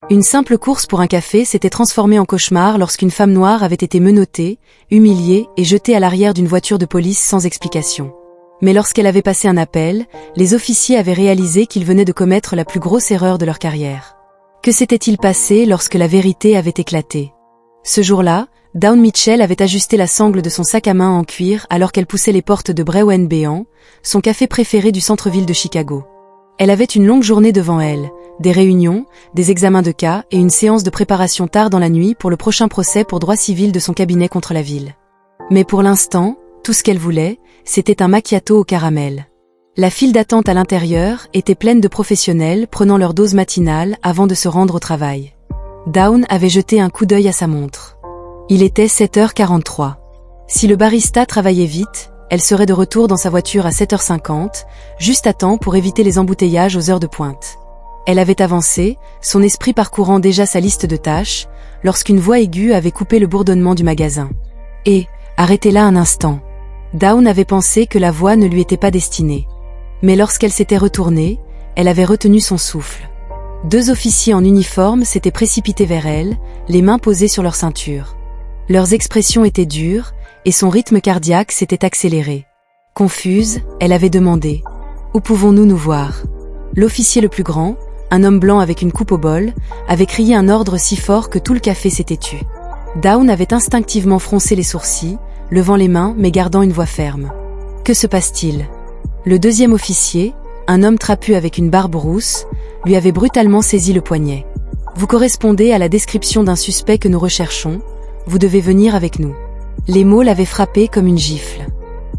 Une simple course pour un café s'était transformée en cauchemar lorsqu'une femme noire avait été menottée, humiliée et jetée à l'arrière d'une voiture de police sans explication. Mais lorsqu'elle avait passé un appel, les officiers avaient réalisé qu'ils venaient de commettre la plus grosse erreur de leur carrière. Que s'était-il passé lorsque la vérité avait éclaté? Ce jour-là, Dawn Mitchell avait ajusté la sangle de son sac à main en cuir alors qu'elle poussait les portes de Brewen Béant, son café préféré du centre-ville de Chicago. Elle avait une longue journée devant elle, des réunions, des examens de cas et une séance de préparation tard dans la nuit pour le prochain procès pour droit civil de son cabinet contre la ville. Mais pour l'instant, tout ce qu'elle voulait, c'était un macchiato au caramel. La file d'attente à l'intérieur était pleine de professionnels prenant leur dose matinale avant de se rendre au travail. Dawn avait jeté un coup d'œil à sa montre. Il était 7h43. Si le barista travaillait vite, elle serait de retour dans sa voiture à 7h50, juste à temps pour éviter les embouteillages aux heures de pointe. Elle avait avancé, son esprit parcourant déjà sa liste de tâches, lorsqu'une voix aiguë avait coupé le bourdonnement du magasin. Et, arrêtez-la un instant. Dawn avait pensé que la voix ne lui était pas destinée. Mais lorsqu'elle s'était retournée, elle avait retenu son souffle. 2 officiers en uniforme s'étaient précipités vers elle, les mains posées sur leur ceinture. Leurs expressions étaient dures, et son rythme cardiaque s'était accéléré. Confuse, elle avait demandé « Où pouvons-nous nous voir ?» L'officier le plus grand, un homme blanc avec une coupe au bol, avait crié un ordre si fort que tout le café s'était tu. Dawn avait instinctivement froncé les sourcils, levant les mains mais gardant une voix ferme. Que se passe-t-il? Le deuxième officier, un homme trapu avec une barbe rousse, lui avait brutalement saisi le poignet. Vous correspondez à la description d'un suspect que nous recherchons, vous devez venir avec nous. Les mots l'avaient frappé comme une gifle.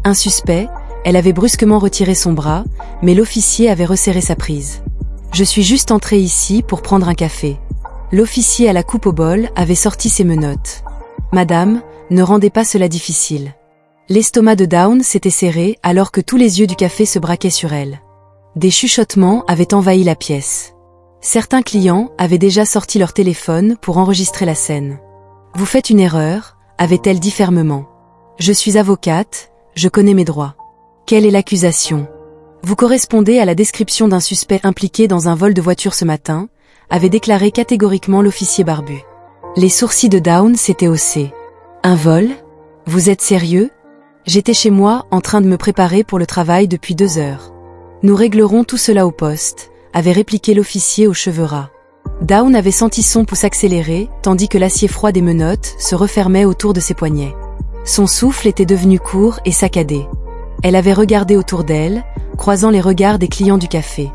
Un suspect, elle avait brusquement retiré son bras, mais l'officier avait resserré sa prise. Je suis juste entré ici pour prendre un café. L'officier à la coupe au bol avait sorti ses menottes. Madame, ne rendez pas cela difficile. L'estomac de Dawn s'était serré alors que tous les yeux du café se braquaient sur elle. Des chuchotements avaient envahi la pièce. Certains clients avaient déjà sorti leur téléphone pour enregistrer la scène. Vous faites une erreur, avait-elle dit fermement. Je suis avocate, je connais mes droits. Quelle est l'accusation? Vous correspondez à la description d'un suspect impliqué dans un vol de voiture ce matin, avait déclaré catégoriquement l'officier barbu. Les sourcils de Dawn s'étaient haussés. Un vol? Vous êtes sérieux? J'étais chez moi en train de me préparer pour le travail depuis 2 heures. Nous réglerons tout cela au poste, avait répliqué l'officier aux cheveux ras. Dawn avait senti son pouce accélérer, tandis que l'acier froid des menottes se refermait autour de ses poignets. Son souffle était devenu court et saccadé. Elle avait regardé autour d'elle, croisant les regards des clients du café.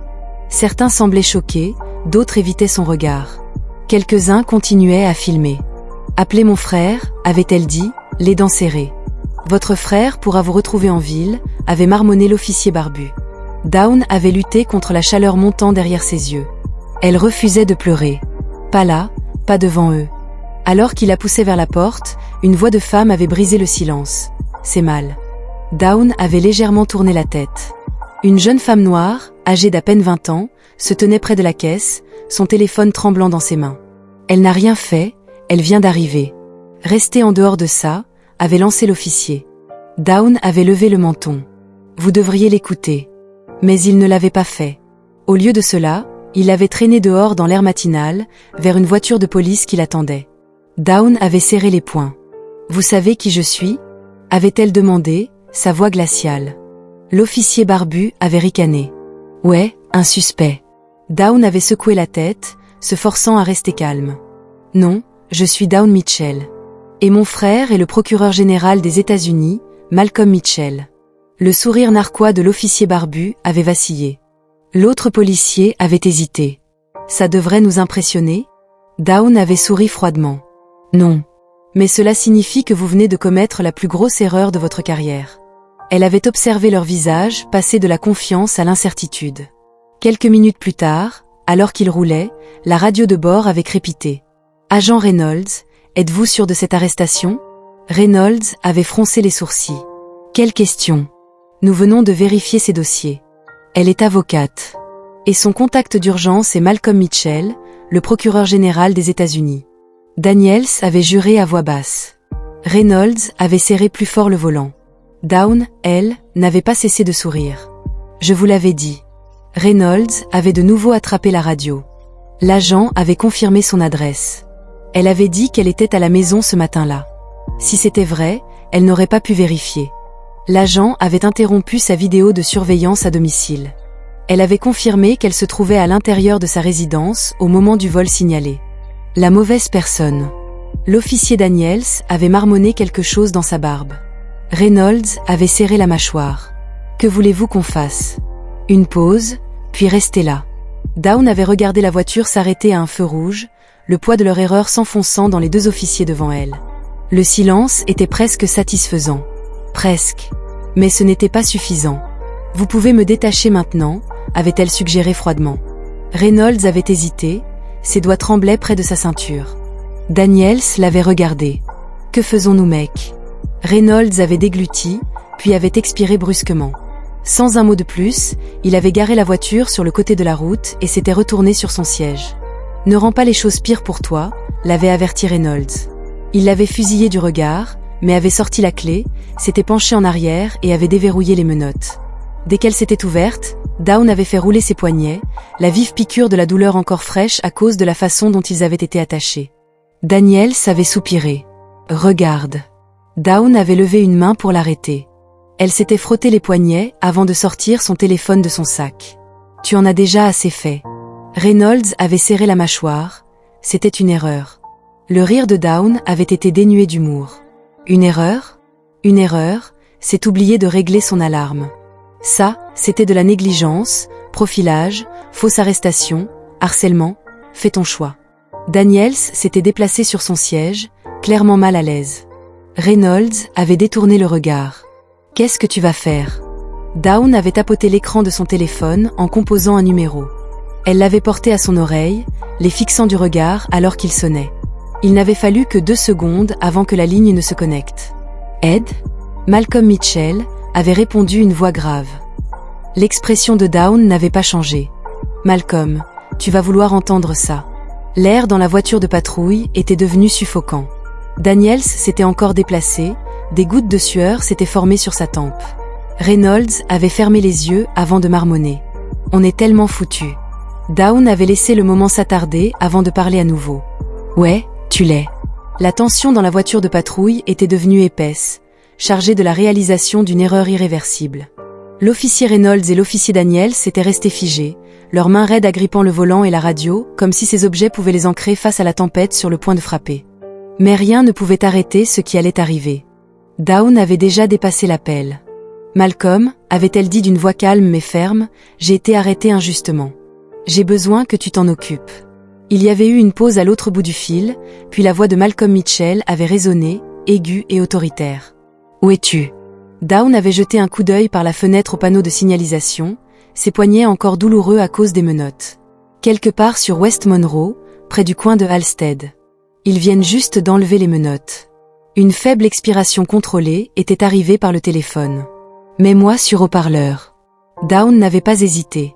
Certains semblaient choqués, d'autres évitaient son regard. Quelques-uns continuaient à filmer. « Appelez mon frère », avait-elle dit, les dents serrées. « Votre frère pourra vous retrouver en ville », avait marmonné l'officier barbu. Dawn avait lutté contre la chaleur montant derrière ses yeux. Elle refusait de pleurer. Pas là, pas devant eux. Alors qu'il la poussait vers la porte, une voix de femme avait brisé le silence. « C'est mal. » Dawn avait légèrement tourné la tête. Une jeune femme noire, âgée d'à peine 20 ans, se tenait près de la caisse, son téléphone tremblant dans ses mains. Elle n'a rien fait, elle vient d'arriver. Restez en dehors de ça, avait lancé l'officier. Dawn avait levé le menton. Vous devriez l'écouter. Mais il ne l'avait pas fait. Au lieu de cela, il l'avait traîné dehors dans l'air matinal, vers une voiture de police qui l'attendait. Dawn avait serré les poings. Vous savez qui je suis? Avait-elle demandé, sa voix glaciale. L'officier barbu avait ricané. Ouais, un suspect. Dawn avait secoué la tête, se forçant à rester calme. Non, je suis Dawn Mitchell. Et mon frère est le procureur général des États-Unis, Malcolm Mitchell. Le sourire narquois de l'officier barbu avait vacillé. L'autre policier avait hésité. Ça devrait nous impressionner? Dawn avait souri froidement. Non. Mais cela signifie que vous venez de commettre la plus grosse erreur de votre carrière. Elle avait observé leur visage passer de la confiance à l'incertitude. Quelques minutes plus tard, alors qu'ils roulaient, la radio de bord avait crépité. « Agent Reynolds, êtes-vous sûr de cette arrestation ?» Reynolds avait froncé les sourcils. « Quelle question ? Nous venons de vérifier ses dossiers. Elle est avocate. Et son contact d'urgence est Malcolm Mitchell, le procureur général des États-Unis. » Daniels avait juré à voix basse. Reynolds avait serré plus fort le volant. Dawn, elle, n'avait pas cessé de sourire. « Je vous l'avais dit. » Reynolds avait de nouveau attrapé la radio. « L'agent avait confirmé son adresse. Elle avait dit qu'elle était à la maison ce matin-là. Si c'était vrai, elle n'aurait pas pu vérifier. L'agent avait interrompu sa vidéo de surveillance à domicile. Elle avait confirmé qu'elle se trouvait à l'intérieur de sa résidence au moment du vol signalé. La mauvaise personne. L'officier Daniels avait marmonné quelque chose dans sa barbe. Reynolds avait serré la mâchoire. Que voulez-vous qu'on fasse? Une pause, puis rester là. Dawn avait regardé la voiture s'arrêter à un feu rouge, le poids de leur erreur s'enfonçant dans les deux officiers devant elle. Le silence était presque satisfaisant. Presque. Mais ce n'était pas suffisant. Vous pouvez me détacher maintenant, avait-elle suggéré froidement. Reynolds avait hésité, ses doigts tremblaient près de sa ceinture. Daniels l'avait regardé. Que faisons-nous, mec? Reynolds avait dégluti, puis avait expiré brusquement. Sans un mot de plus, il avait garé la voiture sur le côté de la route et s'était retourné sur son siège. Ne rends pas les choses pires pour toi, l'avait averti Reynolds. Il l'avait fusillé du regard, mais avait sorti la clé, s'était penché en arrière et avait déverrouillé les menottes. Dès qu'elle s'était ouverte, Dawn avait fait rouler ses poignets, la vive piqûre de la douleur encore fraîche à cause de la façon dont ils avaient été attachés. Daniels avait soupiré. « Regarde !» Dawn avait levé une main pour l'arrêter. Elle s'était frotté les poignets avant de sortir son téléphone de son sac. « Tu en as déjà assez fait. » Reynolds avait serré la mâchoire. C'était une erreur. Le rire de Dawn avait été dénué d'humour. Une erreur? Une erreur, c'est oublier de régler son alarme. Ça, c'était de la négligence, profilage, fausse arrestation, harcèlement, fais ton choix. Daniels s'était déplacé sur son siège, clairement mal à l'aise. Reynolds avait détourné le regard. « Qu'est-ce que tu vas faire ?» Dawn avait tapoté l'écran de son téléphone en composant un numéro. Elle l'avait porté à son oreille, les fixant du regard alors qu'il sonnait. Il n'avait fallu que 2 secondes avant que la ligne ne se connecte. « Ed ?» Malcolm Mitchell avait répondu une voix grave. L'expression de Dawn n'avait pas changé. « Malcolm, tu vas vouloir entendre ça. » L'air dans la voiture de patrouille était devenu suffocant. Daniels s'était encore déplacé, des gouttes de sueur s'étaient formées sur sa tempe. Reynolds avait fermé les yeux avant de marmonner. « On est tellement foutus. » Dawn avait laissé le moment s'attarder avant de parler à nouveau. « Ouais, tu l'es. » La tension dans la voiture de patrouille était devenue épaisse, chargée de la réalisation d'une erreur irréversible. L'officier Reynolds et l'officier Daniels s'étaient restés figés, leurs mains raides agrippant le volant et la radio, comme si ces objets pouvaient les ancrer face à la tempête sur le point de frapper. Mais rien ne pouvait arrêter ce qui allait arriver. Dawn avait déjà dépassé l'appel. « Malcolm, avait-elle dit d'une voix calme mais ferme, j'ai été arrêtée injustement. J'ai besoin que tu t'en occupes. » Il y avait eu une pause à l'autre bout du fil, puis la voix de Malcolm Mitchell avait résonné, aiguë et autoritaire. « Où es-tu » Dawn avait jeté un coup d'œil par la fenêtre au panneau de signalisation, ses poignets encore douloureux à cause des menottes. Quelque part sur West Monroe, près du coin de Halstead. Ils viennent juste d'enlever les menottes. Une faible expiration contrôlée était arrivée par le téléphone. « Mets-moi sur haut-parleur. » Dawn n'avait pas hésité.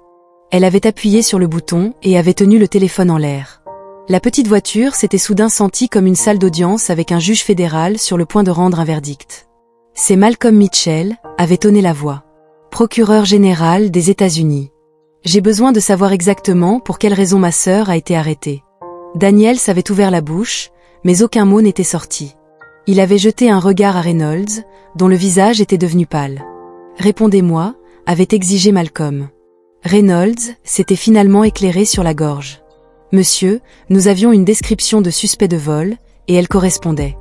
Elle avait appuyé sur le bouton et avait tenu le téléphone en l'air. La petite voiture s'était soudain sentie comme une salle d'audience avec un juge fédéral sur le point de rendre un verdict. C'est Malcolm Mitchell, avait tonné la voix. Procureur général des États-Unis. J'ai besoin de savoir exactement pour quelle raison ma sœur a été arrêtée. Daniels avait ouvert la bouche, mais aucun mot n'était sorti. Il avait jeté un regard à Reynolds, dont le visage était devenu pâle. Répondez-moi, avait exigé Malcolm. Reynolds s'était finalement éclairé sur la gorge. Monsieur, nous avions une description de suspect de vol, et elle correspondait.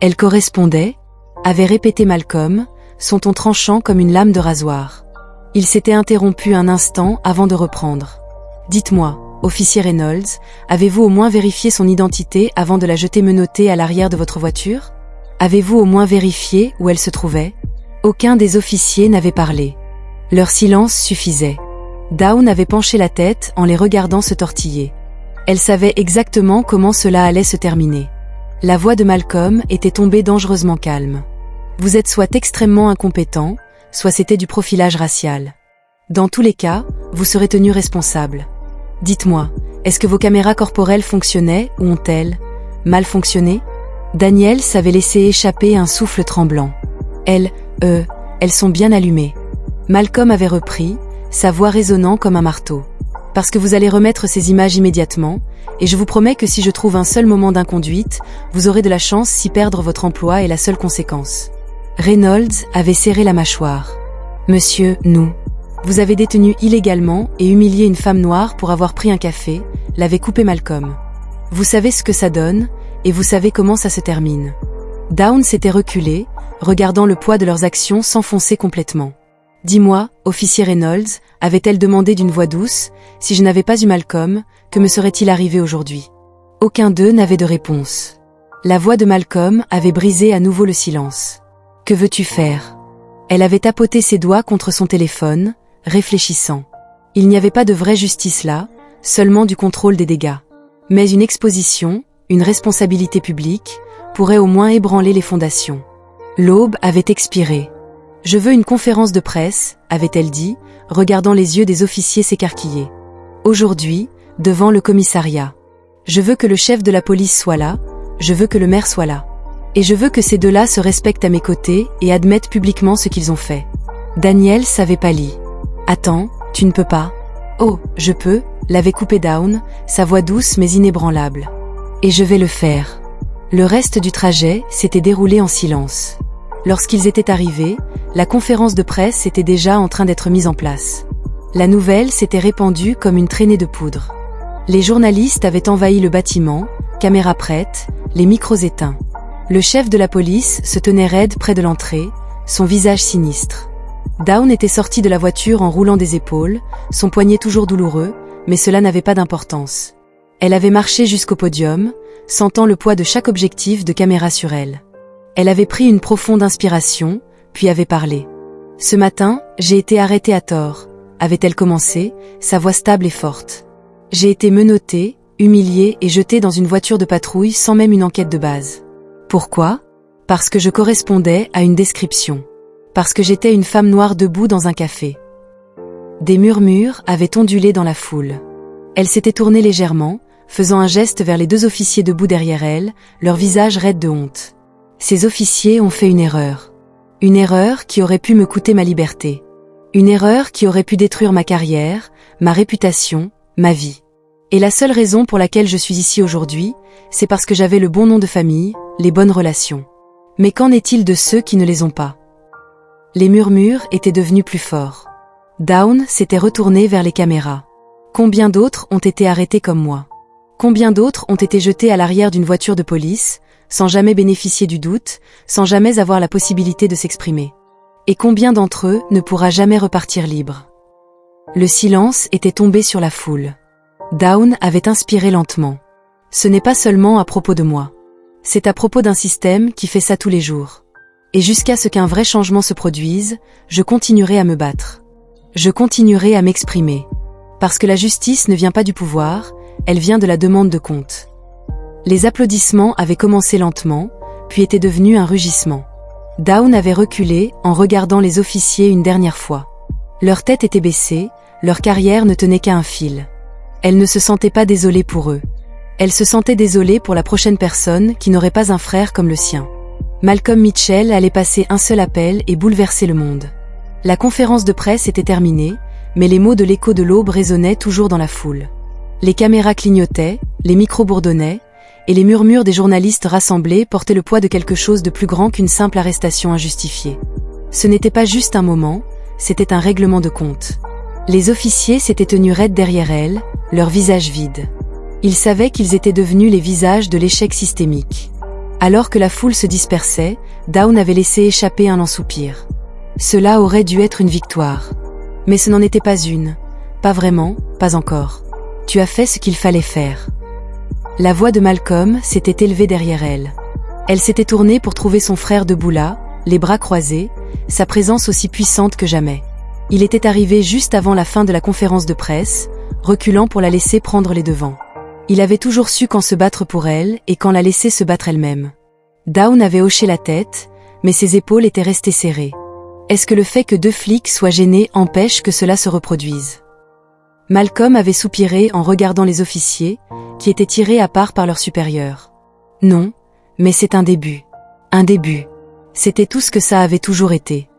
Elle correspondait, avait répété Malcolm, son ton tranchant comme une lame de rasoir. Il s'était interrompu un instant avant de reprendre. Dites-moi, officier Reynolds, avez-vous au moins vérifié son identité avant de la jeter menottée à l'arrière de votre voiture? Avez-vous au moins vérifié où elle se trouvait? Aucun des officiers n'avait parlé. Leur silence suffisait. Dawn avait penché la tête en les regardant se tortiller. Elle savait exactement comment cela allait se terminer. La voix de Malcolm était tombée dangereusement calme. Vous êtes soit extrêmement incompétent, soit c'était du profilage racial. Dans tous les cas, vous serez tenu responsable. Dites-moi, est-ce que vos caméras corporelles fonctionnaient ou ont-elles mal fonctionné? Daniels avait laissé échapper un souffle tremblant. Elles sont bien allumées. Malcolm avait repris, sa voix résonnant comme un marteau. Parce que vous allez remettre ces images immédiatement, et je vous promets que si je trouve un seul moment d'inconduite, vous aurez de la chance si perdre votre emploi est la seule conséquence. Reynolds avait serré la mâchoire. Monsieur, nous. Vous avez détenu illégalement et humilié une femme noire pour avoir pris un café, l'avait coupé Malcolm. Vous savez ce que ça donne, et vous savez comment ça se termine. Dawn s'était reculé, regardant le poids de leurs actions s'enfoncer complètement. Dis-moi, officier Reynolds, avait-elle demandé d'une voix douce, si je n'avais pas eu Malcolm, que me serait-il arrivé aujourd'hui? Aucun d'eux n'avait de réponse. La voix de Malcolm avait brisé à nouveau le silence. Que veux-tu faire? Elle avait tapoté ses doigts contre son téléphone, réfléchissant. Il n'y avait pas de vraie justice là, seulement du contrôle des dégâts. Mais une exposition, une responsabilité publique, pourrait au moins ébranler les fondations. L'aube avait expiré. Je veux une conférence de presse, avait-elle dit, regardant les yeux des officiers s'écarquiller. Aujourd'hui, devant le commissariat. Je veux que le chef de la police soit là, je veux que le maire soit là. Et je veux que ces deux-là se respectent à mes côtés et admettent publiquement ce qu'ils ont fait. Daniel savait pâli. Attends, tu ne peux pas. Oh, je peux, l'avait coupé Dawn, sa voix douce mais inébranlable. Et je vais le faire. Le reste du trajet s'était déroulé en silence. Lorsqu'ils étaient arrivés, la conférence de presse était déjà en train d'être mise en place. La nouvelle s'était répandue comme une traînée de poudre. Les journalistes avaient envahi le bâtiment, caméras prêtes, les micros éteints. Le chef de la police se tenait raide près de l'entrée, son visage sinistre. Dawn était sorti de la voiture en roulant des épaules, son poignet toujours douloureux, mais cela n'avait pas d'importance. Elle avait marché jusqu'au podium, sentant le poids de chaque objectif de caméra sur elle. Elle avait pris une profonde inspiration, puis avait parlé. « Ce matin, j'ai été arrêtée à tort », avait-elle commencé, sa voix stable et forte. « J'ai été menottée, humiliée et jetée dans une voiture de patrouille sans même une enquête de base. Pourquoi? Parce que je correspondais à une description. Parce que j'étais une femme noire debout dans un café. » Des murmures avaient ondulé dans la foule. Elle s'était tournée légèrement, faisant un geste vers les deux officiers debout derrière elle, leur visage raide de honte. Ces officiers ont fait une erreur. Une erreur qui aurait pu me coûter ma liberté. Une erreur qui aurait pu détruire ma carrière, ma réputation, ma vie. Et la seule raison pour laquelle je suis ici aujourd'hui, c'est parce que j'avais le bon nom de famille, les bonnes relations. Mais qu'en est-il de ceux qui ne les ont pas? Les murmures étaient devenus plus forts. Dawn s'était retourné vers les caméras. Combien d'autres ont été arrêtés comme moi? Combien d'autres ont été jetés à l'arrière d'une voiture de police, sans jamais bénéficier du doute, sans jamais avoir la possibilité de s'exprimer? Et combien d'entre eux ne pourra jamais repartir libre? Le silence était tombé sur la foule. Dawn avait inspiré lentement. Ce n'est pas seulement à propos de moi. C'est à propos d'un système qui fait ça tous les jours. Et jusqu'à ce qu'un vrai changement se produise, je continuerai à me battre. Je continuerai à m'exprimer. Parce que la justice ne vient pas du pouvoir, elle vient de la demande de compte. Les applaudissements avaient commencé lentement, puis étaient devenus un rugissement. Dawn avait reculé en regardant les officiers une dernière fois. Leur tête était baissée, leur carrière ne tenait qu'à un fil. Elle ne se sentait pas désolée pour eux. Elle se sentait désolée pour la prochaine personne qui n'aurait pas un frère comme le sien. Malcolm Mitchell allait passer un seul appel et bouleverser le monde. La conférence de presse était terminée, mais les mots de l'écho de l'aube résonnaient toujours dans la foule. Les caméras clignotaient, les micros bourdonnaient, et les murmures des journalistes rassemblés portaient le poids de quelque chose de plus grand qu'une simple arrestation injustifiée. Ce n'était pas juste un moment, c'était un règlement de compte. Les officiers s'étaient tenus raides derrière elle, leurs visages vides. Ils savaient qu'ils étaient devenus les visages de l'échec systémique. Alors que la foule se dispersait, Dawn avait laissé échapper un lent soupir. Cela aurait dû être une victoire. Mais ce n'en était pas une. Pas vraiment, pas encore. Tu as fait ce qu'il fallait faire. La voix de Malcolm s'était élevée derrière elle. Elle s'était tournée pour trouver son frère debout là, les bras croisés, sa présence aussi puissante que jamais. Il était arrivé juste avant la fin de la conférence de presse, reculant pour la laisser prendre les devants. Il avait toujours su quand se battre pour elle et quand la laisser se battre elle-même. Dawn avait hoché la tête, mais ses épaules étaient restées serrées. Est-ce que le fait que deux flics soient gênés empêche que cela se reproduise? Malcolm avait soupiré en regardant les officiers, qui étaient tirés à part par leurs supérieurs. Non, mais c'est un début. Un début. C'était tout ce que ça avait toujours été.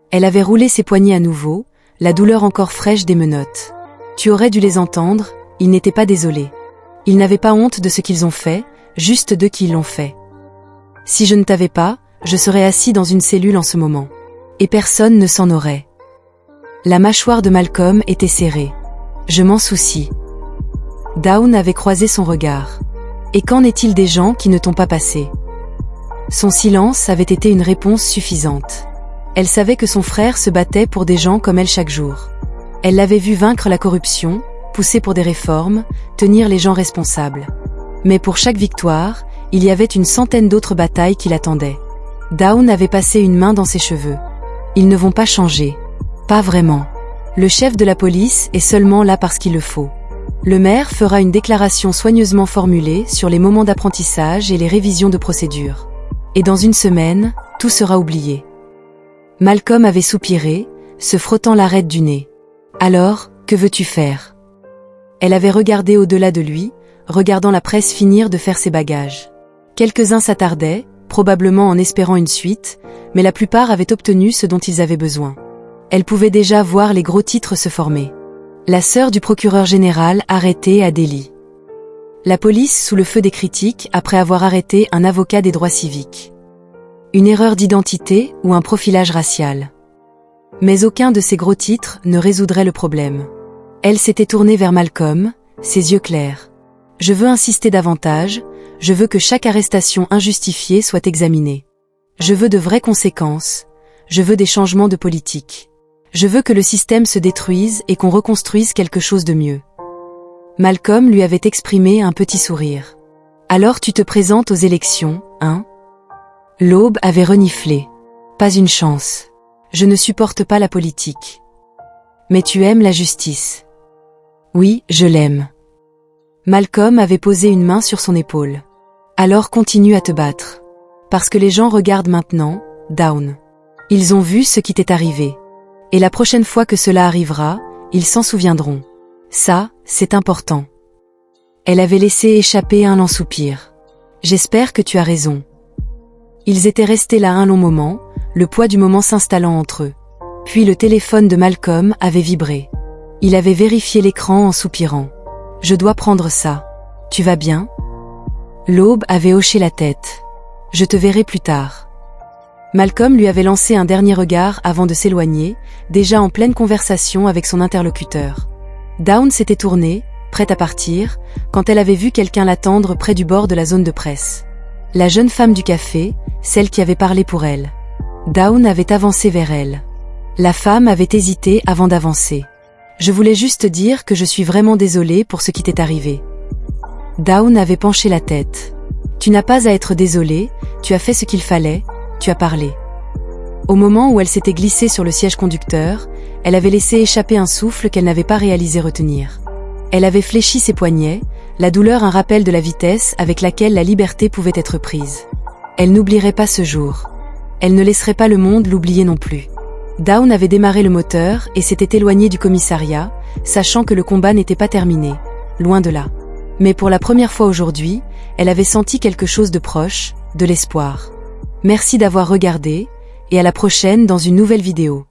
Elle avait roulé ses poignets à nouveau, la douleur encore fraîche des menottes. Tu aurais dû les entendre, ils n'étaient pas désolés. Ils n'avaient pas honte de ce qu'ils ont fait, juste d'eux qui l'ont fait. Si je ne t'avais pas, je serais assis dans une cellule en ce moment. Et personne ne s'en aurait. La mâchoire de Malcolm était serrée. Je m'en soucie. Dawn avait croisé son regard. Et qu'en est-il des gens qui ne t'ont pas passé? Son silence avait été une réponse suffisante. Elle savait que son frère se battait pour des gens comme elle chaque jour. Elle l'avait vu vaincre la corruption, pousser pour des réformes, tenir les gens responsables. Mais pour chaque victoire, il y avait une centaine d'autres batailles qui l'attendaient. Dawn avait passé une main dans ses cheveux. Ils ne vont pas changer. Pas vraiment. Le chef de la police est seulement là parce qu'il le faut. Le maire fera une déclaration soigneusement formulée sur les moments d'apprentissage et les révisions de procédure. Et dans une semaine, tout sera oublié. Malcolm avait soupiré, se frottant l'arête du nez. Alors, que veux-tu faire? Elle avait regardé au-delà de lui, regardant la presse finir de faire ses bagages. Quelques-uns s'attardaient, probablement en espérant une suite, mais la plupart avaient obtenu ce dont ils avaient besoin. Elle pouvait déjà voir les gros titres se former. La sœur du procureur général arrêtée à Delhi. La police sous le feu des critiques après avoir arrêté un avocat des droits civiques. Une erreur d'identité ou un profilage racial. Mais aucun de ces gros titres ne résoudrait le problème. Elle s'était tournée vers Malcolm, ses yeux clairs. Je veux insister davantage, je veux que chaque arrestation injustifiée soit examinée. Je veux de vraies conséquences, je veux des changements de politique. Je veux que le système se détruise et qu'on reconstruise quelque chose de mieux. Malcolm lui avait exprimé un petit sourire. Alors tu te présentes aux élections, hein? L'aube avait reniflé. Pas une chance. Je ne supporte pas la politique. Mais tu aimes la justice. Oui, je l'aime. Malcolm avait posé une main sur son épaule. Alors continue à te battre. Parce que les gens regardent maintenant, Dawn. Ils ont vu ce qui t'est arrivé. Et la prochaine fois que cela arrivera, ils s'en souviendront. Ça, c'est important. Elle avait laissé échapper un lent soupir. J'espère que tu as raison. Ils étaient restés là un long moment, le poids du moment s'installant entre eux. Puis le téléphone de Malcolm avait vibré. Il avait vérifié l'écran en soupirant. Je dois prendre ça. Tu vas bien? L'aube avait hoché la tête. Je te verrai plus tard. Malcolm lui avait lancé un dernier regard avant de s'éloigner, déjà en pleine conversation avec son interlocuteur. Dawn s'était tournée, prête à partir, quand elle avait vu quelqu'un l'attendre près du bord de la zone de presse. La jeune femme du café, celle qui avait parlé pour elle. Dawn avait avancé vers elle. La femme avait hésité avant d'avancer. Je voulais juste dire que je suis vraiment désolée pour ce qui t'est arrivé. Dawn avait penché la tête. Tu n'as pas à être désolée, tu as fait ce qu'il fallait, tu as parlé. Au moment où elle s'était glissée sur le siège conducteur, elle avait laissé échapper un souffle qu'elle n'avait pas réalisé retenir. Elle avait fléchi ses poignets, la douleur un rappel de la vitesse avec laquelle la liberté pouvait être prise. Elle n'oublierait pas ce jour. Elle ne laisserait pas le monde l'oublier non plus. Dawn avait démarré le moteur et s'était éloignée du commissariat, sachant que le combat n'était pas terminé. Loin de là. Mais pour la première fois aujourd'hui, elle avait senti quelque chose de proche, de l'espoir. Merci d'avoir regardé, et à la prochaine dans une nouvelle vidéo.